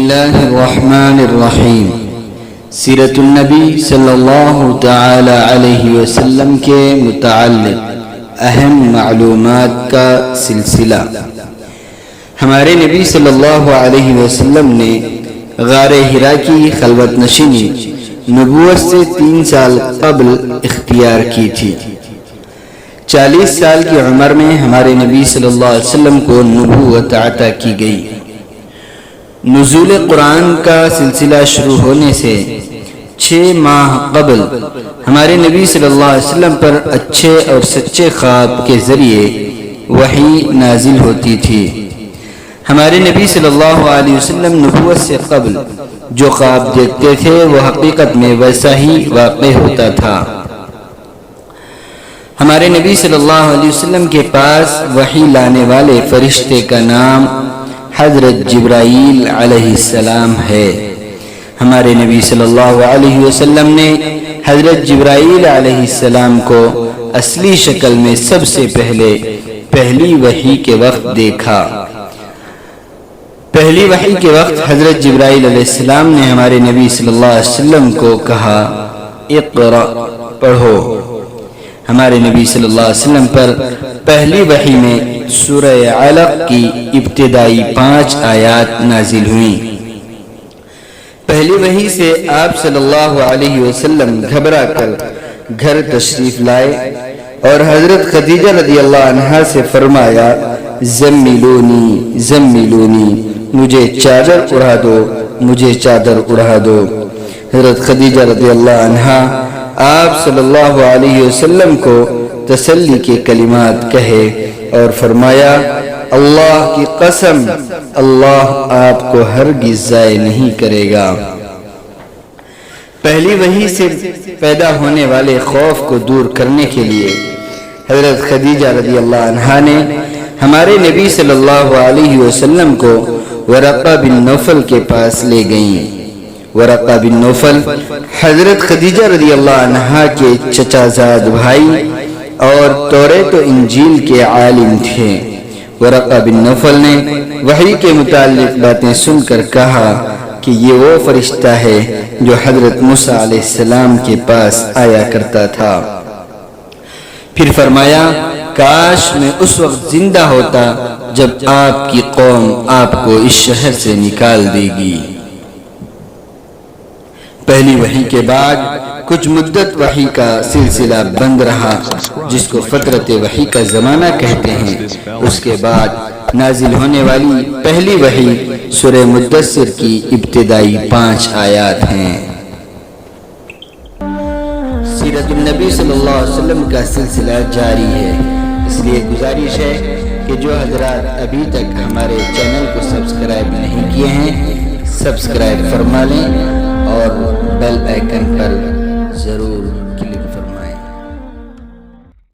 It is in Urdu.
اللہ الرحمن الرحیم۔ سیرت النبی صلی اللہ تعالی علیہ وسلم کے متعلق اہم معلومات کا سلسلہ۔ ہمارے نبی صلی اللہ علیہ وسلم نے غار حرا کی خلوت نشینی نبوت سے 3 سال قبل اختیار کی تھی۔ 40 سال کی عمر میں ہمارے نبی صلی اللہ علیہ وسلم کو نبوت عطا کی گئی۔ نزول قرآن کا سلسلہ شروع ہونے سے 6 ماہ قبل ہمارے نبی صلی اللہ علیہ وسلم پر اچھے اور سچے خواب کے ذریعے وحی نازل ہوتی تھی۔ ہمارے نبی صلی اللہ علیہ وسلم نبوت سے قبل جو خواب دیکھتے تھے وہ حقیقت میں ویسا ہی واقع ہوتا تھا۔ ہمارے نبی صلی اللہ علیہ وسلم کے پاس وحی لانے والے فرشتے کا نام حضرت جبرائیل علیہ السلام ہے۔ ہمارے نبی صلی اللہ علیہ وسلم نے حضرت جبرائیل علیہ السلام کو اصلی شکل میں سب سے پہلی وحی کے وقت دیکھا۔ پہلی وحی کے وقت حضرت جبرائیل علیہ السلام نے ہمارے نبی صلی اللہ علیہ وسلم کو کہا اقرأ، پڑھو۔ ہمارے نبی صلی اللہ علیہ وسلم پر پہلی وحی میں سورہ علق کی ابتدائی 5 آیات نازل ہوئیں۔ پہلی وحی سے آپ صلی اللہ علیہ وسلم گھبرا کر گھر تشریف لائے اور حضرت خدیجہ رضی اللہ عنہا سے فرمایا زملونی زملونی، مجھے چادر اڑا دو، مجھے چادر اڑا دو۔ حضرت خدیجہ رضی اللہ عنہا آپ صلی اللہ علیہ وسلم کو تسلی کے کلمات کہے اور فرمایا اللہ کی قسم، اللہ آپ کو ہرگز ضائع نہیں کرے گا۔ پہلی وحی سے پیدا ہونے والے خوف کو دور کرنے کے لیے حضرت خدیجہ رضی اللہ عنہا نے ہمارے نبی صلی اللہ علیہ وسلم کو ورقہ بن نوفل کے پاس لے گئیں۔ ورقہ بن نوفل حضرت خدیجہ رضی اللہ عنہا کے چچا زاد بھائی اور توریت و انجیل کے عالم تھے۔ ورقہ بن نوفل نے وحی کے متعلق باتیں سن کر کہا کہ یہ وہ فرشتہ ہے جو حضرت موسیٰ علیہ السلام کے پاس آیا کرتا تھا۔ پھر فرمایا کاش میں اس وقت زندہ ہوتا جب آپ کی قوم آپ کو اس شہر سے نکال دے گی۔ پہلی وحی کے بعد کچھ مدت وحی کا سلسلہ بند رہا جس کو فترت وحی کا زمانہ کہتے ہیں۔ اس کے بعد نازل ہونے والی پہلی وحی سورہ مدثر کی ابتدائی 5 آیات ہیں۔ سیرت النبی صلی اللہ علیہ وسلم کا سلسلہ جاری ہے، اس لیے گزارش ہے کہ جو حضرات ابھی تک ہمارے چینل کو سبسکرائب نہیں کیے ہیں سبسکرائب فرما لیں اور بیل آئیکن پر ضرور